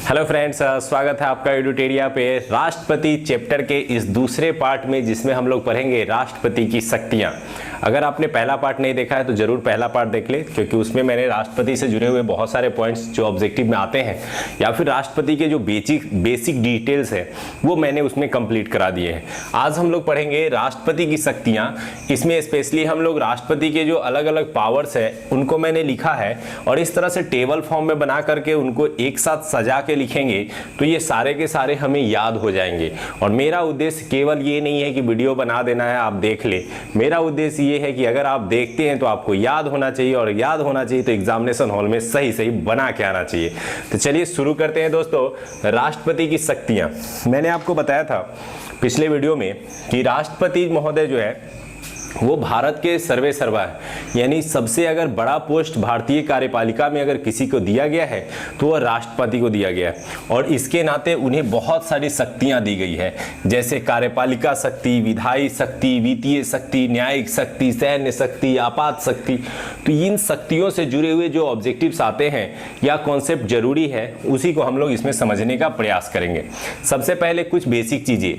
Hello friends, स्वागत है आपका एडुटेरिया पे राष्ट्रपति चैप्टर के इस दूसरे पार्ट में, जिसमें हम लोग पढ़ेंगे राष्ट्रपति की शक्तियां। अगर आपने पहला पार्ट नहीं देखा है तो जरूर पहला पार्ट देख ले, क्योंकि उसमें मैंने राष्ट्रपति से जुड़े हुए बहुत सारे पॉइंट्स जो ऑब्जेक्टिव में आते हैं या फिर राष्ट्रपति के जो बेसिक डिटेल्स है वो मैंने उसमें कंप्लीट करा दिए हैं। आज हम लोग पढ़ेंगे राष्ट्रपति की शक्तियां। इसमें स्पेशली हम लोग राष्ट्रपति के जो अलग अलग पावर्स है उनको मैंने लिखा है और इस तरह से टेबल फॉर्म में बना करके उनको एक साथ सजा के लिखेंगे तो ये सारे के सारे हमें याद हो जाएंगे। और मेरा उद्देश्य केवल ये नहीं है कि वीडियो बना देना है आप देख ले, मेरा उद्देश्य ये है कि अगर आप देखते हैं तो आपको याद होना चाहिए, और याद होना चाहिए तो एग्जामिनेशन हॉल में सही सही बना के आना चाहिए। तो चलिए शुरू करते हैं दोस्तों, राष्ट्रपति की शक्तियां। मैंने आपको बताया था पिछले वीडियो में कि राष्ट्रपति महोदय जो है वो भारत के सर्वे सर्वा है, यानी सबसे अगर बड़ा पोस्ट भारतीय कार्यपालिका में अगर किसी को दिया गया है तो वह राष्ट्रपति को दिया गया है। और इसके नाते उन्हें बहुत सारी शक्तियां दी गई है, जैसे कार्यपालिका शक्ति, विधायी शक्ति, वित्तीय शक्ति, न्यायिक शक्ति, सैन्य शक्ति, आपात शक्ति। तो इन शक्तियों से जुड़े हुए जो ऑब्जेक्टिव्स आते हैं या कॉन्सेप्ट जरूरी है उसी को हम लोग इसमें समझने का प्रयास करेंगे। सबसे पहले कुछ बेसिक चीजें।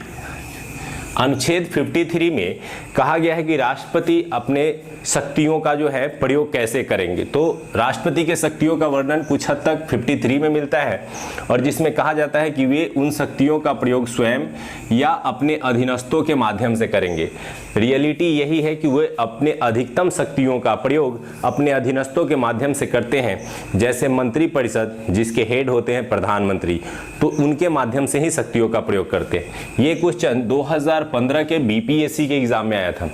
अनुच्छेद 53 में कहा गया है कि राष्ट्रपति अपने शक्तियों का जो है प्रयोग कैसे करेंगे। तो राष्ट्रपति के शक्तियों का वर्णन कुछ हद तक 53 में मिलता है, और जिसमें कहा जाता है कि वे उन शक्तियों का प्रयोग स्वयं या अपने अधीनस्थों के माध्यम से करेंगे। रियलिटी यही है कि वे अपने अधिकतम शक्तियों का प्रयोग अपने अधीनस्थों के माध्यम से करते हैं, जैसे मंत्रिपरिषद जिसके हेड होते हैं प्रधानमंत्री, तो उनके माध्यम से ही शक्तियों का प्रयोग करते हैं। ये क्वेश्चन 2015 के बीपीएससी के एग्जाम में आया था,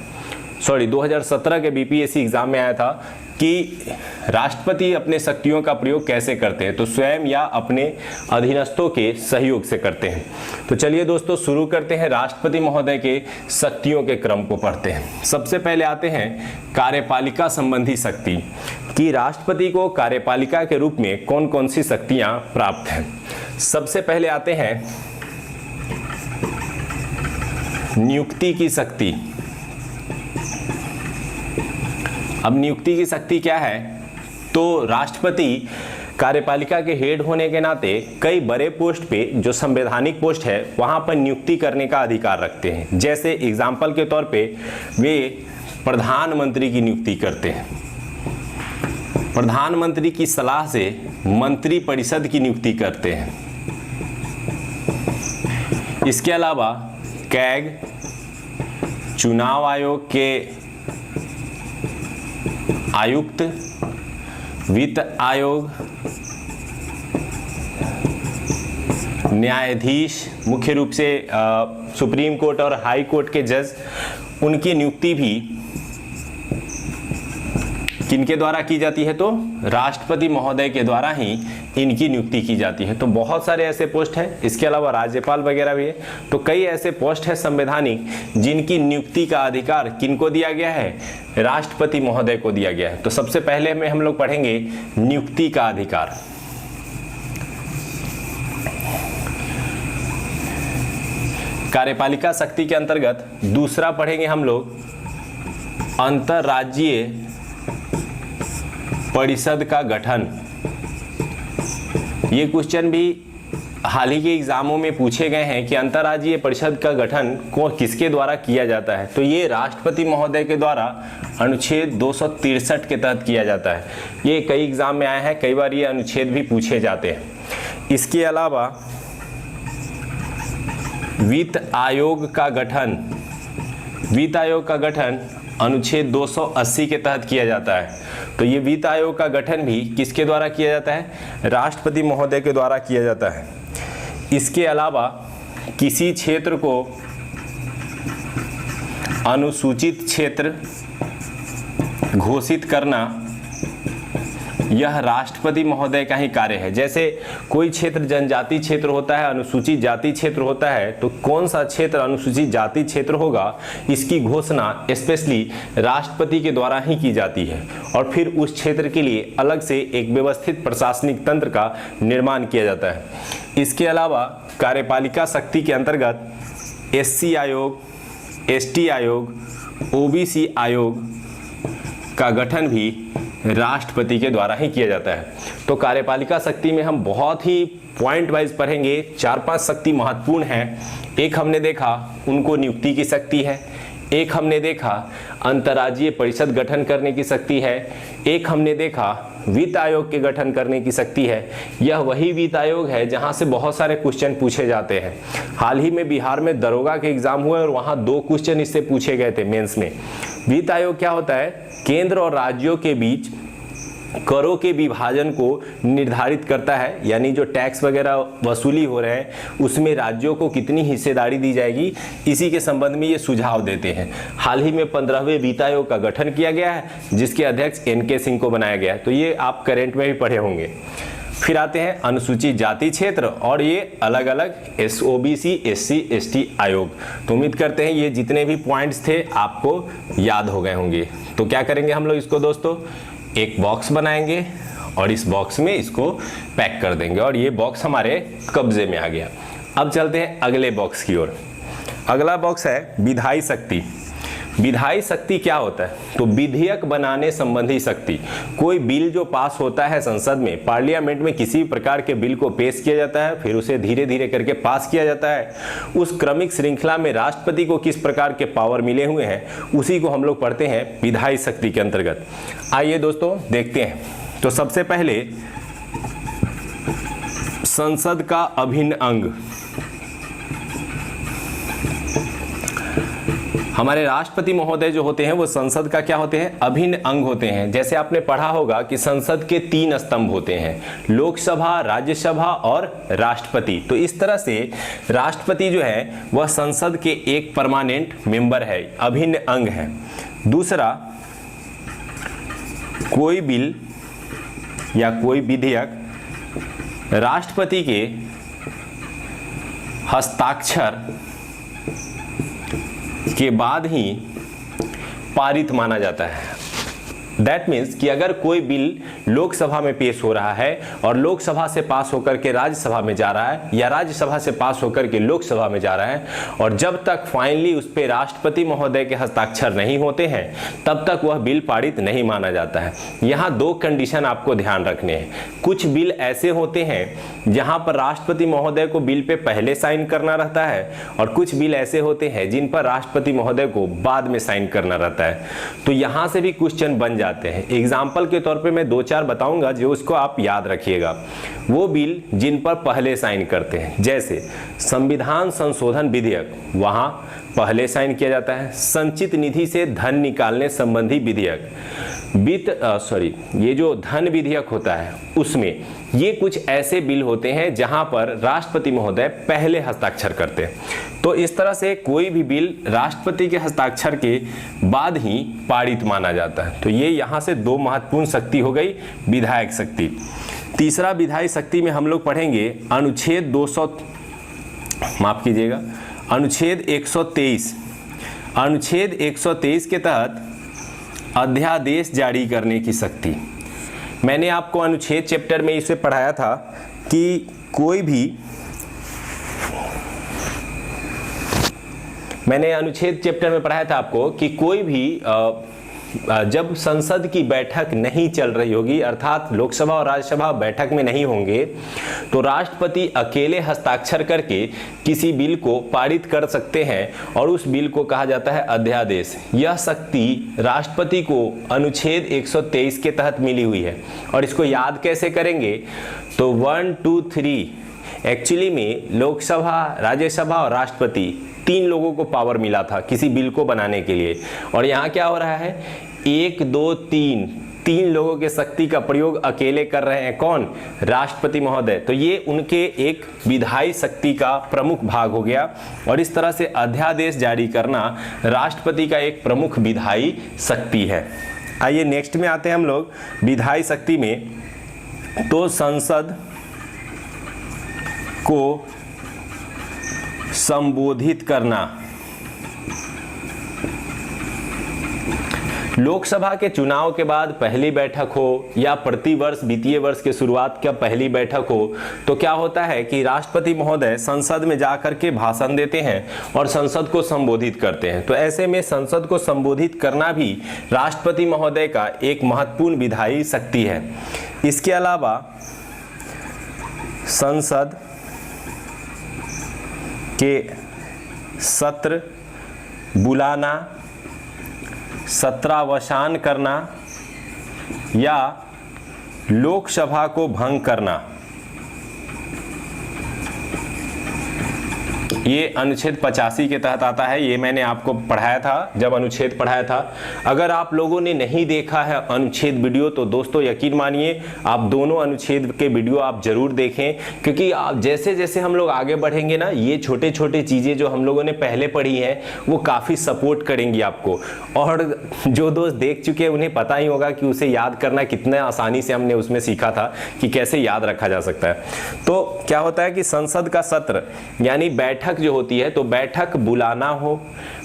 2017 के बीपीएससी एग्जाम में आया था कि राष्ट्रपति अपने शक्तियों का प्रयोग कैसे करते हैं। तो स्वयं या अपने अधीनस्थों के सहयोग से करते हैं। तो चलिए दोस्तों शुरू करते हैं, राष्ट्रपति महोदय के शक्तियों के क्रम को पढ़ते हैं। सबसे पहले आते हैं कार्यपालिका संबंधी शक्ति, कि राष्ट्रपति को कार्यपालिका के रूप में कौन कौन सी शक्तियां प्राप्त हैं। सबसे पहले आते हैं नियुक्ति की शक्ति। अब नियुक्ति की शक्ति क्या है, तो राष्ट्रपति कार्यपालिका के हेड होने के नाते कई बड़े पोस्ट पे, जो संवैधानिक पोस्ट है, वहां पर नियुक्ति करने का अधिकार रखते हैं। जैसे एग्जाम्पल के तौर पे वे प्रधानमंत्री की नियुक्ति करते हैं, प्रधानमंत्री की सलाह से मंत्रिपरिषद की नियुक्ति करते हैं। इसके अलावा कैग, चुनाव आयोग के आयुक्त, वित्त आयोग, न्यायाधीश, मुख्य रूप से सुप्रीम कोर्ट और हाई कोर्ट के जज, उनकी नियुक्ति भी किनके द्वारा की जाती है, तो राष्ट्रपति महोदय के द्वारा ही इनकी नियुक्ति की जाती है। तो बहुत सारे ऐसे पोस्ट हैं, इसके अलावा राज्यपाल वगैरह भी है। तो कई ऐसे पोस्ट है संवैधानिक जिनकी नियुक्ति का अधिकार किनको दिया गया है, राष्ट्रपति महोदय को दिया गया है। तो सबसे पहले में हम लोग पढ़ेंगे नियुक्ति का अधिकार। कार्यपालिका शक्ति के अंतर्गत दूसरा पढ़ेंगे हम लोग अंतरराज्यीय परिषद का गठन। ये क्वेश्चन भी हाल ही के एग्जामों में पूछे गए हैं कि अंतरराज्यीय परिषद का गठन किसके द्वारा किया जाता है। तो ये राष्ट्रपति महोदय के द्वारा अनुच्छेद 263 के तहत किया जाता है। ये कई एग्जाम में आया है, कई बार ये अनुच्छेद भी पूछे जाते हैं। इसके अलावा वित्त आयोग का गठन, वित्त आयोग का गठन अनुच्छेद 280 के तहत किया जाता है। तो ये वित्त आयोग का गठन भी किसके द्वारा किया जाता है, राष्ट्रपति महोदय के द्वारा किया जाता है। इसके अलावा किसी क्षेत्र को अनुसूचित क्षेत्र घोषित करना, यह राष्ट्रपति महोदय का ही कार्य है। जैसे कोई क्षेत्र जनजाति क्षेत्र होता है, अनुसूचित जाति क्षेत्र होता है, तो कौन सा क्षेत्र अनुसूचित जाति क्षेत्र होगा, इसकी घोषणा स्पेशली राष्ट्रपति के द्वारा ही की जाती है। और फिर उस क्षेत्र के लिए अलग से एक व्यवस्थित प्रशासनिक तंत्र का निर्माण किया जाता है। इसके अलावा कार्यपालिका शक्ति के अंतर्गत एससी आयोग, एसटी आयोग, ओबीसी आयोग, का गठन भी राष्ट्रपति के द्वारा ही किया जाता है। तो कार्यपालिका शक्ति में हम बहुत ही पॉइंट वाइज पढ़ेंगे। 4-5 शक्ति महत्वपूर्ण हैं। एक हमने देखा उनको नियुक्ति की शक्ति है, एक हमने देखा अंतर्राज्यीय परिषद गठन करने की शक्ति है, एक हमने देखा वित्त आयोग के गठन करने की शक्ति है। यह वही वित्त आयोग है जहां से बहुत सारे क्वेश्चन पूछे जाते हैं। हाल ही में बिहार में दरोगा के एग्जाम हुए और वहां 2 क्वेश्चन इससे पूछे गए थे मेंस में। वित्त आयोग क्या होता है? केंद्र और राज्यों के बीच करों के विभाजन को निर्धारित करता है, यानी जो टैक्स वगैरह वसूली हो रहे हैं उसमें राज्यों को कितनी हिस्सेदारी दी जाएगी, इसी के संबंध में ये सुझाव देते हैं। हाल ही में 15वें वित्त आयोग का गठन किया गया है जिसके अध्यक्ष NK सिंह को बनाया गया है। तो ये आप करेंट में भी पढ़े होंगे। फिर आते हैं अनुसूचित जाति क्षेत्र और ये अलग अलग OBC SC ST आयोग। तो उम्मीद करते हैं ये जितने भी पॉइंट्स थे आपको याद हो गए होंगे। तो क्या करेंगे हम लोग इसको दोस्तों, एक बॉक्स बनाएंगे और इस बॉक्स में इसको पैक कर देंगे और ये बॉक्स हमारे कब्जे में आ गया। अब चलते हैं अगले बॉक्स की ओर। अगला बॉक्स है विधायी शक्ति। विधायी शक्ति क्या होता है? तो विधेयक बनाने संबंधी शक्ति। कोई बिल जो पास होता है संसद में, पार्लियामेंट में किसी प्रकार के बिल को पेश किया जाता है, फिर उसे धीरे धीरे करके पास किया जाता है। उस क्रमिक श्रृंखला में राष्ट्रपति को किस प्रकार के पावर मिले हुए हैं उसी को हम लोग पढ़ते हैं विधायी शक्ति के अंतर्गत। आइए दोस्तों देखते हैं। तो सबसे पहले संसद का अभिन्न अंग। हमारे राष्ट्रपति महोदय जो होते हैं वो संसद का क्या होते हैं? अभिन्न अंग होते हैं। जैसे आपने पढ़ा होगा कि संसद के 3 स्तंभ होते हैं, लोकसभा, राज्यसभा और राष्ट्रपति। तो इस तरह से राष्ट्रपति जो है वह संसद के एक परमानेंट मेंबर है, अभिन्न अंग है। दूसरा, कोई बिल या कोई विधेयक राष्ट्रपति के हस्ताक्षर के बाद ही पारित माना जाता है। दैट मीन्स कि अगर कोई बिल लोकसभा में पेश हो रहा है और लोकसभा से पास होकर के राज्यसभा में जा रहा है या राज्यसभा से पास होकर के लोकसभा में जा रहा है और जब तक फाइनली उस पर राष्ट्रपति महोदय के हस्ताक्षर नहीं होते हैं तब तक वह बिल पारित नहीं माना जाता है। यहाँ 2 कंडीशन आपको ध्यान रखने हैं। कुछ बिल ऐसे होते हैं जहाँ पर राष्ट्रपति महोदय को बिल पे पहले साइन करना रहता है और कुछ बिल ऐसे होते हैं जिन पर राष्ट्रपति महोदय को बाद में साइन करना रहता है। तो यहाँ से भी क्वेश्चन बन जाते हैं। एग्जाम्पल के तौर पे मैं 2-4 बताऊंगा जो उसको आप याद रखिएगा। वो बिल जिन पर पहले साइन करते हैं, जैसे संविधान संशोधन विधेयक, वहां पहले साइन किया जाता है। संचित निधि से धन निकालने संबंधी विधेयक, ये जो धन विधेयक होता है उसमें ये कुछ ऐसे बिल होते हैं जहां पर राष्ट्रपति महोदय पहले हस्ताक्षर करते हैं। तो इस तरह से कोई भी बिल राष्ट्रपति के हस्ताक्षर के बाद ही पारित माना जाता है। तो ये यहाँ से 2 महत्वपूर्ण शक्ति हो गई विधायक शक्ति। तीसरा विधायी शक्ति में हम लोग पढ़ेंगे अनुच्छेद 123। अनुच्छेद 123 के तहत अध्यादेश जारी करने की शक्ति। मैंने आपको अनुच्छेद चैप्टर में इसे पढ़ाया था कि कोई भी, मैंने अनुच्छेद चैप्टर में पढ़ाया था आपको कि कोई भी जब संसद की बैठक नहीं चल रही होगी, अर्थात लोकसभा और राज्यसभा बैठक में नहीं होंगे, तो राष्ट्रपति अकेले हस्ताक्षर करके किसी बिल को पारित कर सकते हैं और उस बिल को कहा जाता है अध्यादेश। यह शक्ति राष्ट्रपति को अनुच्छेद 123 के तहत मिली हुई है। और इसको याद कैसे करेंगे? तो 1, 2, 3 एक्चुअली में लोकसभा, राज्यसभा और राष्ट्रपति 3 लोगों को पावर मिला था किसी बिल को बनाने के लिए। और यहाँ क्या हो रहा है? 1, 2, 3 लोगों के शक्ति का प्रयोग अकेले कर रहे हैं। कौन? राष्ट्रपति महोदय। तो ये उनके एक विधायी शक्ति का प्रमुख भाग हो गया। और इस तरह से अध्यादेश जारी करना राष्ट्रपति का एक प्रमुख विधायी शक्ति है। आइए नेक्स्ट में आते हैं हम लोग विधायी शक्ति में। तो संसद को संबोधित करना, लोकसभा के चुनाव के बाद पहली बैठक हो या प्रतिवर्ष वित्तीय वर्ष के शुरुआत का पहली बैठक हो तो क्या होता है कि राष्ट्रपति महोदय संसद में जाकर के भाषण देते हैं और संसद को संबोधित करते हैं। तो ऐसे में संसद को संबोधित करना भी राष्ट्रपति महोदय का एक महत्वपूर्ण विधायी शक्ति है। इसके अलावा संसद के सत्र बुलाना, सत्रावसान करना या लोकसभा को भंग करना, ये अनुच्छेद 85 के तहत आता है। ये मैंने आपको पढ़ाया था जब अनुच्छेद पढ़ाया था। अगर आप लोगों ने नहीं देखा है अनुच्छेद वीडियो तो दोस्तों यकीन मानिए आप दोनों अनुच्छेद के वीडियो आप जरूर देखें, क्योंकि आप जैसे जैसे हम लोग आगे बढ़ेंगे ना, ये छोटे छोटे चीज़ें जो हम लोगों ने पहले पढ़ी हैं वो काफ़ी सपोर्ट करेंगी आपको। और जो दोस्त देख चुके हैं उन्हें पता ही होगा कि उसे याद करना कितना आसानी से हमने उसमें सीखा था कि कैसे याद रखा जा सकता है। तो क्या होता है कि संसद का सत्र यानी बैठक जो होती है, तो बैठक बुलाना हो,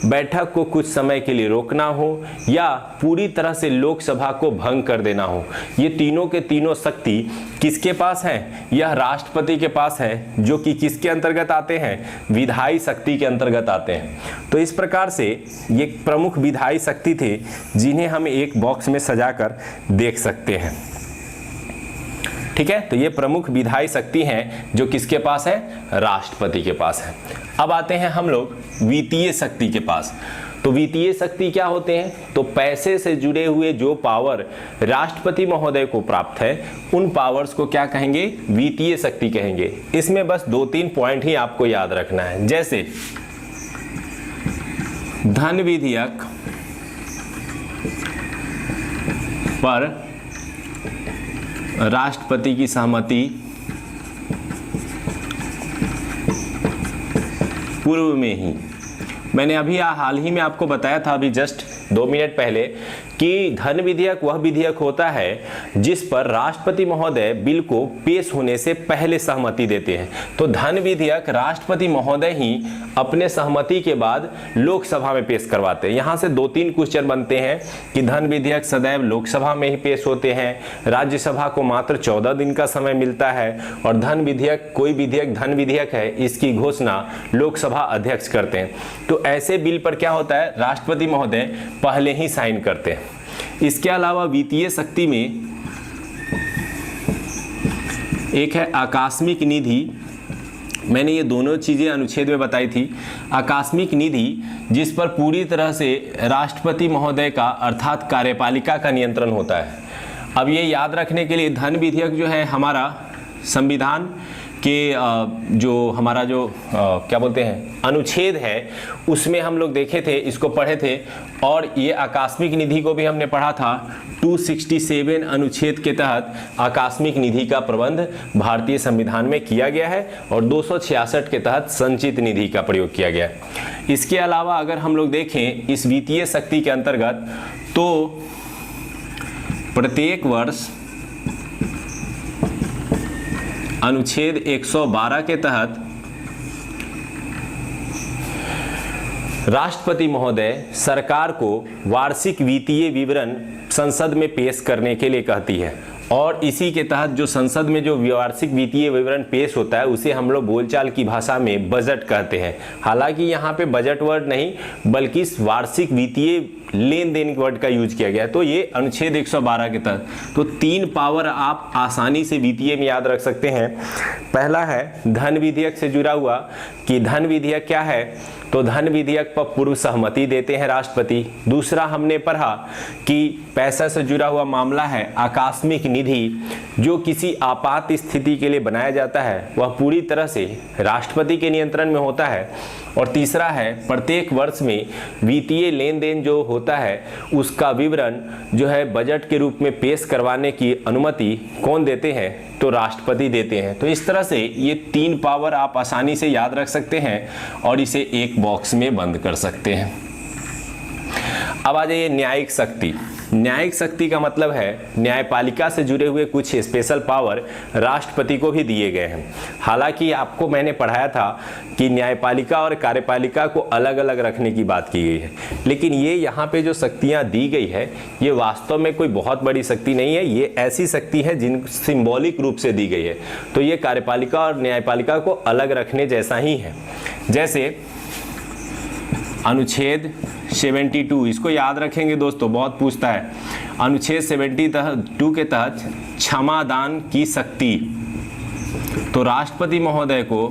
बैठक को कुछ समय के लिए रोकना हो या पूरी तरह से लोकसभा को भंग कर देना हो, ये तीनों के तीनों शक्ति किसके पास है? यह राष्ट्रपति के पास है, जो कि किसके अंतर्गत आते हैं? विधायी शक्ति के अंतर्गत आते हैं। तो इस प्रकार से ये प्रमुख विधायी शक्ति थे जिन्हें हम एक बॉक्स में सजाकर देख सकते हैं। ठीक है, तो ये प्रमुख विधायी शक्ति हैं जो किसके पास है? राष्ट्रपति के पास है। अब आते हैं हम लोग वित्तीय शक्ति के पास। तो वित्तीय शक्ति क्या होते हैं? तो पैसे से जुड़े हुए जो पावर राष्ट्रपति महोदय को प्राप्त है उन पावर्स को क्या कहेंगे? वित्तीय शक्ति कहेंगे। इसमें बस 2-3 पॉइंट ही आपको याद रखना है, जैसे धन विधेयक पर राष्ट्रपति की सहमति पूर्व में ही, मैंने अभी हाल ही में आपको बताया था अभी जस्ट 2 मिनट पहले कि धन विधेयक वह विधेयक होता है जिस पर राष्ट्रपति महोदय बिल को पेश होने से पहले सहमति देते हैं। तो धन विधेयक राष्ट्रपति महोदय ही अपने सहमति के बाद लोकसभा में पेश करवाते हैं। यहाँ से 2-3 क्वेश्चन बनते हैं कि धन विधेयक सदैव लोकसभा में ही पेश होते हैं, राज्यसभा को मात्र 14 दिन का समय मिलता है और धन विधेयक, कोई विधेयक धन विधेयक है, इसकी घोषणा लोकसभा अध्यक्ष करते हैं। तो ऐसे बिल पर क्या होता है? राष्ट्रपति महोदय पहले ही साइन करते हैं। इसके अलावा वित्तीय शक्ति में एक है आकस्मिक निधि। मैंने ये दोनों चीज़ें अनुच्छेद में बताई थी। आकस्मिक निधि जिस पर पूरी तरह से राष्ट्रपति महोदय का अर्थात कार्यपालिका का नियंत्रण होता है। अब ये याद रखने के लिए धन विधेयक जो है हमारा संविधान के जो हमारा जो क्या बोलते हैं अनुच्छेद है उसमें हम लोग देखे थे, इसको पढ़े थे। और ये आकस्मिक निधि को भी हमने पढ़ा था। 267 अनुच्छेद के तहत आकस्मिक निधि का प्रबंध भारतीय संविधान में किया गया है और 266 के तहत संचित निधि का प्रयोग किया गया है। इसके अलावा अगर हम लोग देखें इस वित्तीय शक्ति के अंतर्गत, तो प्रत्येक वर्ष अनुच्छेद 112 के तहत राष्ट्रपति महोदय सरकार को वार्षिक वित्तीय विवरण संसद में पेश करने के लिए कहती है और इसी के तहत जो संसद में जो वार्षिक वित्तीय विवरण पेश होता है उसे हम लोग बोलचाल की भाषा में बजट कहते हैं। हालांकि यहाँ पे बजट वर्ड नहीं बल्कि वार्षिक वित्तीय लेन देन वर्ड का यूज किया गया है। तो ये अनुच्छेद 112 के तहत तो 3 पावर आप आसानी से वित्तीय में याद रख सकते हैं। पहला है धन विधेयक से जुड़ा हुआ कि धन विधेयक क्या है, तो धन विधेयक पर पूर्व सहमति देते हैं राष्ट्रपति। दूसरा हमने पढ़ा कि पैसा से जुड़ा हुआ मामला है आकस्मिक निधि, जो किसी आपात स्थिति के लिए बनाया जाता है वह पूरी तरह से राष्ट्रपति के नियंत्रण में होता है। और तीसरा है प्रत्येक वर्ष में वित्तीय लेन देन जो होता है उसका विवरण जो है बजट के रूप में पेश करवाने की अनुमति कौन देते हैं, तो राष्ट्रपति देते हैं। तो इस तरह से ये 3 पावर आप आसानी से याद रख सकते हैं और इसे एक बॉक्स में बंद कर सकते हैं। अब आ जाइए न्यायिक शक्ति। न्यायिक शक्ति का मतलब है न्यायपालिका से जुड़े हुए कुछ स्पेशल पावर राष्ट्रपति को भी दिए गए हैं। हालांकि आपको मैंने पढ़ाया था कि न्यायपालिका और कार्यपालिका को अलग अलग रखने की बात की गई है, लेकिन ये यहाँ पे जो शक्तियाँ दी गई है ये वास्तव में कोई बहुत बड़ी शक्ति नहीं है, ये ऐसी शक्ति है जिन सिंबॉलिक रूप से दी गई है। तो ये कार्यपालिका और न्यायपालिका को अलग रखने जैसा ही है। जैसे अनुच्छेद 72, इसको याद रखेंगे दोस्तों, बहुत पूछता है। अनुच्छेद 72 के तहत क्षमादान की शक्ति, तो राष्ट्रपति महोदय को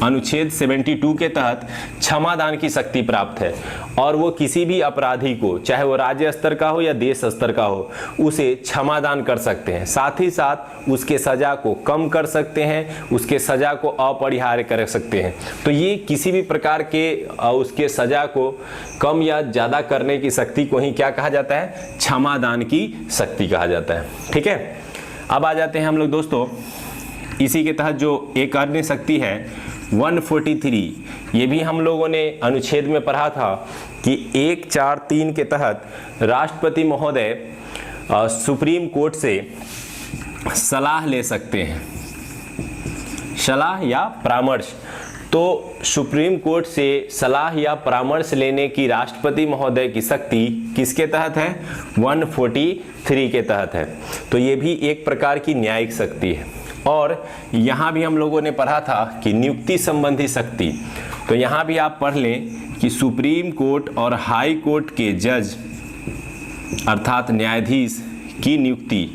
अनुच्छेद 72 के तहत क्षमादान की शक्ति प्राप्त है और वो किसी भी अपराधी को, चाहे वो राज्य स्तर का हो या देश स्तर का हो, उसे क्षमादान कर सकते हैं। साथ ही साथ उसके सजा को कम कर सकते हैं, उसके सजा को अपरिहार्य कर सकते हैं। तो ये किसी भी प्रकार के उसके सजा को कम या ज़्यादा करने की शक्ति को ही क्या कहा जाता है? क्षमादान की शक्ति कहा जाता है। ठीक है, अब आ जाते हैं हम लोग दोस्तों इसी के तहत जो एक अन्य शक्ति है 143, ये भी हम लोगों ने अनुच्छेद में पढ़ा था कि 143 के तहत राष्ट्रपति महोदय सुप्रीम कोर्ट से सलाह ले सकते हैं, सलाह या परामर्श। तो सुप्रीम कोर्ट से सलाह या परामर्श लेने की राष्ट्रपति महोदय की शक्ति किसके तहत है? 143 के तहत है। तो ये भी एक प्रकार की न्यायिक शक्ति है। और यहाँ भी हम लोगों ने पढ़ा था कि नियुक्ति संबंधी शक्ति, तो यहाँ भी आप पढ़ लें कि सुप्रीम कोर्ट और हाई कोर्ट के जज अर्थात न्यायाधीश की नियुक्ति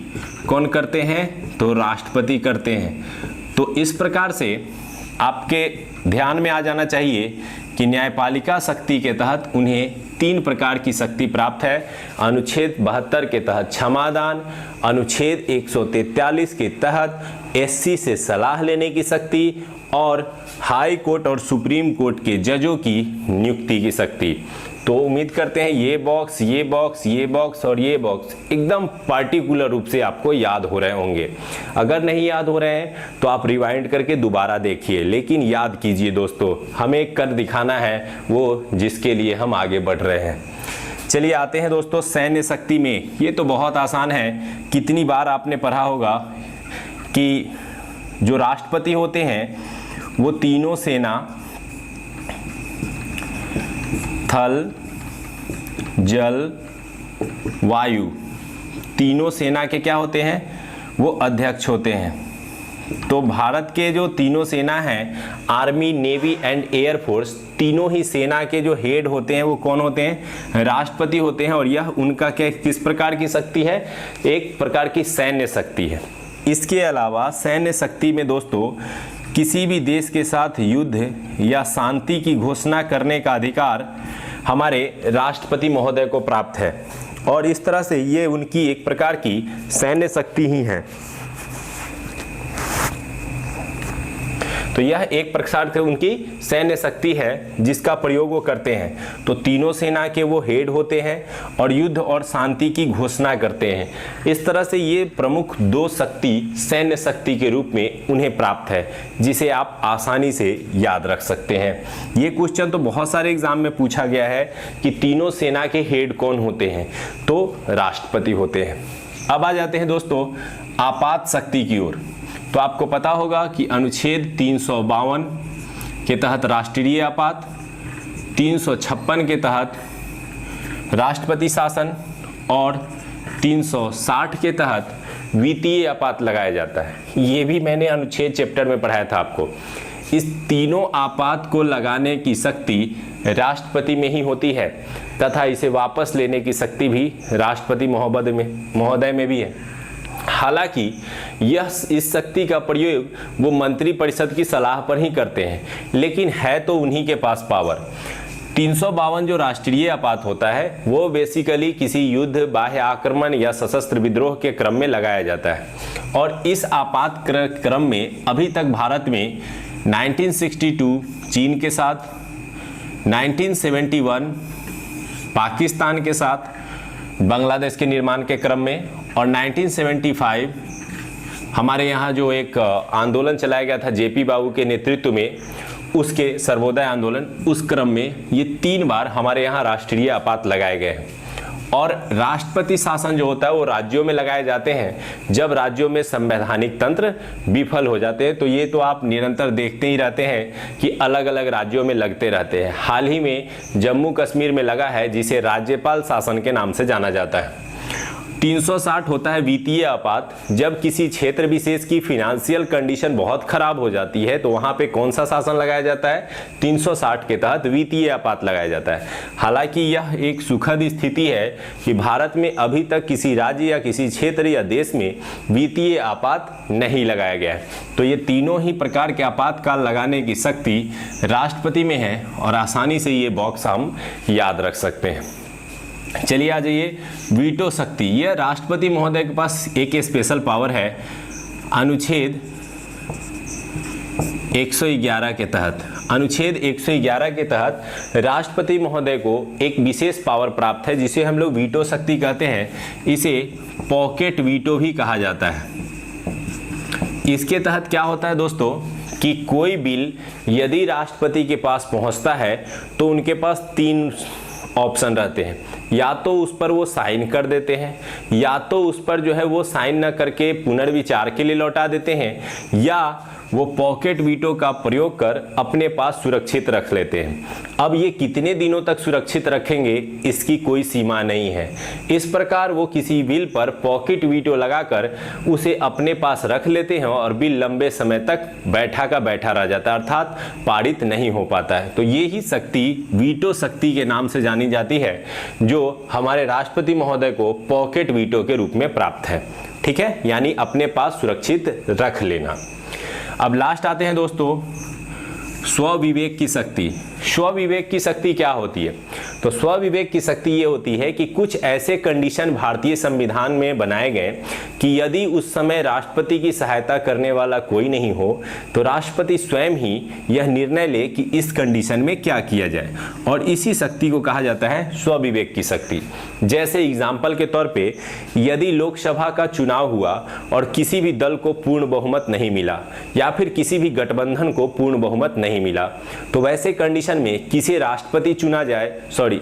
कौन करते हैं? तो राष्ट्रपति करते हैं। तो इस प्रकार से आपके ध्यान में आ जाना चाहिए कि न्यायपालिका शक्ति के तहत उन्हें 3 प्रकार की शक्ति प्राप्त है। अनुच्छेद 72 के तहत क्षमादान, अनुच्छेद 143 के तहत एससी से सलाह लेने की शक्ति और हाई कोर्ट और सुप्रीम कोर्ट के जजों की नियुक्ति की शक्ति। तो उम्मीद करते हैं ये बॉक्स, ये बॉक्स, ये बॉक्स और ये बॉक्स एकदम पार्टिकुलर रूप से आपको याद हो रहे होंगे। अगर नहीं याद हो रहे हैं तो आप रिवाइंड करके दोबारा देखिए, लेकिन याद कीजिए दोस्तों, हमें कर दिखाना है वो जिसके लिए हम आगे बढ़ रहे हैं। चलिए आते हैं दोस्तों सैन्य शक्ति में। ये तो बहुत आसान है, कितनी बार आपने पढ़ा होगा कि जो राष्ट्रपति होते हैं वो तीनों सेना, थल, जल, वायु, तीनों सेना के क्या होते हैं? वो अध्यक्ष होते हैं। तो भारत के जो तीनों सेना हैं, army, navy and air force, तीनों ही सेना के जो हेड होते हैं वो कौन होते हैं? राष्ट्रपति होते हैं। और यह उनका क्या, किस प्रकार की शक्ति है? एक प्रकार की सैन्य शक्ति है। इसके अलावा सैन्य शक्ति में दोस्तों किसी भी देश के साथ युद्ध या शांति की घोषणा करने का अधिकार हमारे राष्ट्रपति महोदय को प्राप्त है और इस तरह से ये उनकी एक प्रकार की सैन्य शक्ति ही है। तो यह एक प्रकार से उनकी सैन्य शक्ति है जिसका प्रयोग वो करते हैं। तो तीनों सेना के वो हेड होते हैं और युद्ध और शांति की घोषणा करते हैं। इस तरह से ये प्रमुख 2 शक्ति सैन्य शक्ति के रूप में उन्हें प्राप्त है, जिसे आप आसानी से याद रख सकते हैं। ये क्वेश्चन तो बहुत सारे एग्जाम में पूछा गया है कि तीनों सेना के हेड कौन होते हैं? तो राष्ट्रपति होते हैं। अब आ जाते हैं दोस्तों आपात शक्ति की ओर। तो आपको पता होगा कि अनुच्छेद 352 के तहत राष्ट्रीय आपात, 356 के तहत राष्ट्रपति शासन और 360 के तहत वित्तीय आपात लगाया जाता है। ये भी मैंने अनुच्छेद चैप्टर में पढ़ाया था आपको। इस तीनों आपात को लगाने की शक्ति राष्ट्रपति में ही होती है तथा इसे वापस लेने की शक्ति भी राष्ट्रपति महोदय में भी है। हालांकि यह इस शक्ति का प्रयोग वो मंत्रिपरिषद की सलाह पर ही करते हैं, लेकिन है तो उन्हीं के पास पावर। 352 जो राष्ट्रीय आपात होता है वो बेसिकली किसी युद्ध, बाह्य आक्रमण या सशस्त्र विद्रोह के क्रम में लगाया जाता है और इस आपात क्रम में अभी तक भारत में 1962 चीन के साथ, 1971 पाकिस्तान के साथ बांग्लादेश के निर्माण के क्रम में और 1975 हमारे यहाँ जो एक आंदोलन चलाया गया था जेपी बाबू के नेतृत्व में, उसके सर्वोदय आंदोलन, उस क्रम में ये 3 बार हमारे यहाँ राष्ट्रीय आपात लगाए गए हैं। और राष्ट्रपति शासन जो होता है वो राज्यों में लगाए जाते हैं जब राज्यों में संवैधानिक तंत्र विफल हो जाते हैं। तो ये तो आप निरंतर देखते ही रहते हैं कि अलग अलग राज्यों में लगते रहते हैं। हाल ही में जम्मू कश्मीर में लगा है जिसे राज्यपाल शासन के नाम से जाना जाता है। 360 होता है वित्तीय आपात। जब किसी क्षेत्र विशेष की फिनेंशियल कंडीशन बहुत खराब हो जाती है तो वहां पे कौन सा शासन लगाया जाता है? 360 के तहत वित्तीय आपात लगाया जाता है। हालांकि यह एक सुखद स्थिति है कि भारत में अभी तक किसी राज्य या किसी क्षेत्र या देश में वित्तीय आपात नहीं लगाया गया है। तो ये तीनों ही प्रकार के आपातकाल लगाने की शक्ति राष्ट्रपति में है और आसानी से ये बॉक्स हम याद रख सकते हैं। चलिए आ जाइए वीटो शक्ति। यह राष्ट्रपति महोदय के पास एक स्पेशल पावर है। अनुच्छेद 111 के तहत, अनुच्छेद 111 के तहत राष्ट्रपति महोदय को एक विशेष पावर प्राप्त है जिसे हम लोग वीटो शक्ति कहते हैं। इसे पॉकेट वीटो भी कहा जाता है। इसके तहत क्या होता है दोस्तों कि कोई बिल यदि राष्ट्रपति के पास पहुंचता है तो उनके पास 3 ऑप्शन रहते हैं। या तो उस पर वो साइन कर देते हैं, या तो उस पर जो है वो साइन न करके पुनर्विचार के लिए लौटा देते हैं, या वो पॉकेट वीटो का प्रयोग कर अपने पास सुरक्षित रख लेते हैं। अब ये कितने दिनों तक सुरक्षित रखेंगे इसकी कोई सीमा नहीं है। इस प्रकार वो किसी बिल पर पॉकेट वीटो लगाकर उसे अपने पास रख लेते हैं और बिल लंबे समय तक बैठा का बैठा रह जाता है, अर्थात पारित नहीं हो पाता है। तो ये ही शक्ति वीटो शक्ति के नाम से जानी जाती है जो हमारे राष्ट्रपति महोदय को पॉकेट वीटो के रूप में प्राप्त है। ठीक है, यानी अपने पास सुरक्षित रख लेना। अब लास्ट आते हैं दोस्तों स्वविवेक की शक्ति। स्वविवेक की शक्ति क्या होती है? तो स्वविवेक की शक्ति ये होती है कि कुछ ऐसे कंडीशन भारतीय संविधान में बनाए गए कि यदि उस समय राष्ट्रपति की सहायता करने वाला कोई नहीं हो तो राष्ट्रपति स्वयं ही यह निर्णय ले कि इस कंडीशन में क्या किया जाए, और इसी शक्ति को कहा जाता है स्वविवेक की शक्ति। जैसे एग्जाम्पल के तौर पे यदि लोकसभा का चुनाव हुआ और किसी भी दल को पूर्ण बहुमत नहीं मिला या फिर किसी भी गठबंधन को पूर्ण बहुमत नहीं मिला, तो वैसे कंडीशन में किसे राष्ट्रपति चुना जाए,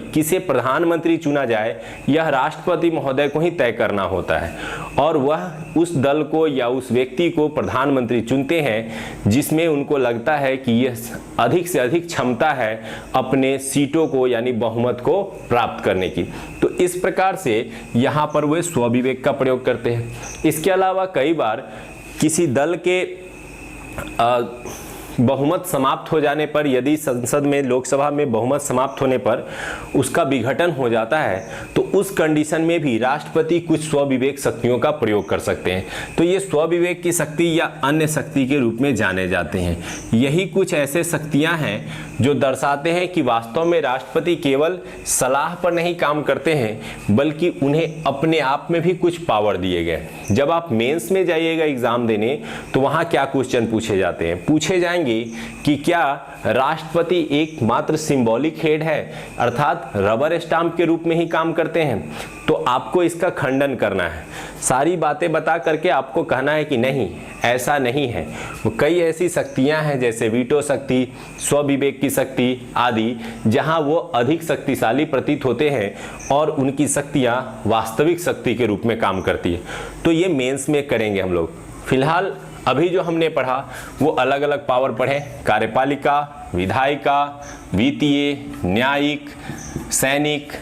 किसे प्रधानमंत्री चुना जाए, यह राष्ट्रपति महोदय को ही तय करना होता है। और वह उस दल को या उस व्यक्ति को प्रधानमंत्री चुनते हैं जिसमें उनको लगता है कि यह अधिक से अधिक क्षमता है अपने सीटों को यानी बहुमत को प्राप्त करने की। तो इस प्रकार से यहाँ पर वे स्वविवेक का प्रयोग करते हैं। इसके अलावा कई बार किसी दल के बहुमत समाप्त हो जाने पर, यदि संसद में लोकसभा में बहुमत समाप्त होने पर उसका विघटन हो जाता है तो उस कंडीशन में भी राष्ट्रपति कुछ स्वविवेक शक्तियों का प्रयोग कर सकते हैं। तो ये स्वविवेक की शक्ति या अन्य शक्ति के रूप में जाने जाते हैं। यही कुछ ऐसे शक्तियां हैं जो दर्शाते हैं कि वास्तव में राष्ट्रपति केवल सलाह पर नहीं काम करते हैं बल्कि उन्हें अपने आप में भी कुछ पावर दिए गए। जब आप मेंस में जाइएगा एग्जाम देने तो वहां क्या क्वेश्चन पूछे जाते हैं? पूछे जाएंगे कि क्या राष्ट्रपति एकमात्र सिंबॉलिक हेड है, अर्थात रबर स्टाम्प के रूप में ही काम करते हैं? तो आपको इसका खंडन करना है, सारी बातें बता करके आपको कहना है कि नहीं, ऐसा नहीं है। वो कई ऐसी शक्तियां हैं जैसे वीटो शक्ति, स्वविवेक की शक्ति आदि, जहां वो अधिक शक्तिशाली प्रतीत होते हैं और उनकी शक्तियां वास्तविक शक्ति के रूप में काम करती है। तो ये मेंस में करेंगे हम लोग। फिलहाल अभी जो हमने पढ़ा वो अलग अलग पावर पढ़े, कार्यपालिका, विधायिका, वित्तीय, न्यायिक, सैनिक,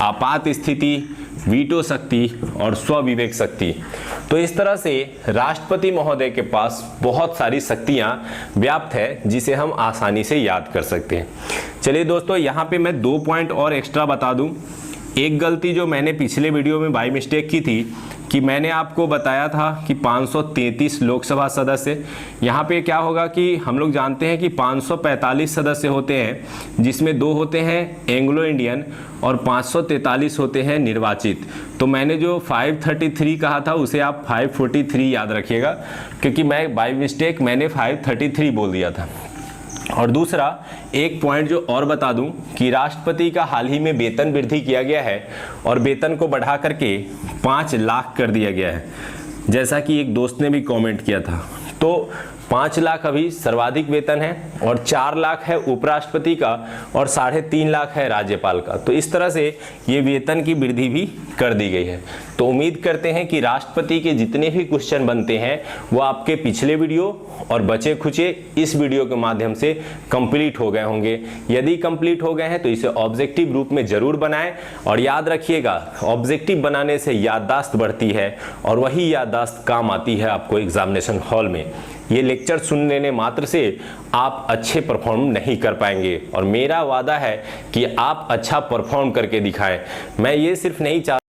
आपात स्थिति, वीटो शक्ति और स्वविवेक शक्ति। तो इस तरह से राष्ट्रपति महोदय के पास बहुत सारी शक्तियां व्याप्त है जिसे हम आसानी से याद कर सकते हैं। चलिए दोस्तों, यहाँ पे मैं 2 पॉइंट और एक्स्ट्रा बता दूं। एक गलती जो मैंने पिछले वीडियो में बाय मिस्टेक की थी कि मैंने आपको बताया था कि 533 लोकसभा सदस्य, यहाँ पे क्या होगा कि हम लोग जानते हैं कि 545 सदस्य होते हैं जिसमें 2 होते हैं एंग्लो इंडियन और 543 होते हैं निर्वाचित। तो मैंने जो 533 कहा था उसे आप 543 याद रखिएगा, क्योंकि मैं बाय मिस्टेक मैंने 533 बोल दिया था। और दूसरा एक पॉइंट जो और बता दूं कि राष्ट्रपति का हाल ही में वेतन वृद्धि किया गया है और वेतन को बढ़ा करके 5 लाख कर दिया गया है, जैसा कि एक दोस्त ने भी कमेंट किया था। तो 5 लाख अभी सर्वाधिक वेतन है और 4 लाख है उपराष्ट्रपति का और 3.5 लाख है राज्यपाल का। तो इस तरह से ये वेतन की वृद्धि भी कर दी गई है। तो उम्मीद करते हैं कि राष्ट्रपति के जितने भी क्वेश्चन बनते हैं वो आपके पिछले वीडियो और बचे खुचे इस वीडियो के माध्यम से कंप्लीट हो गए होंगे। यदि कंप्लीट हो गए हैं तो इसे ऑब्जेक्टिव रूप में जरूर बनाएं और याद रखिएगा, ऑब्जेक्टिव बनाने से याददाश्त बढ़ती है और वही याददाश्त काम आती है आपको एग्जामिनेशन हॉल में। ये लेक्चर सुन लेने मात्र से आप अच्छे परफॉर्म नहीं कर पाएंगे और मेरा वादा है कि आप अच्छा परफॉर्म करके दिखाएं। मैं ये सिर्फ नहीं चाहता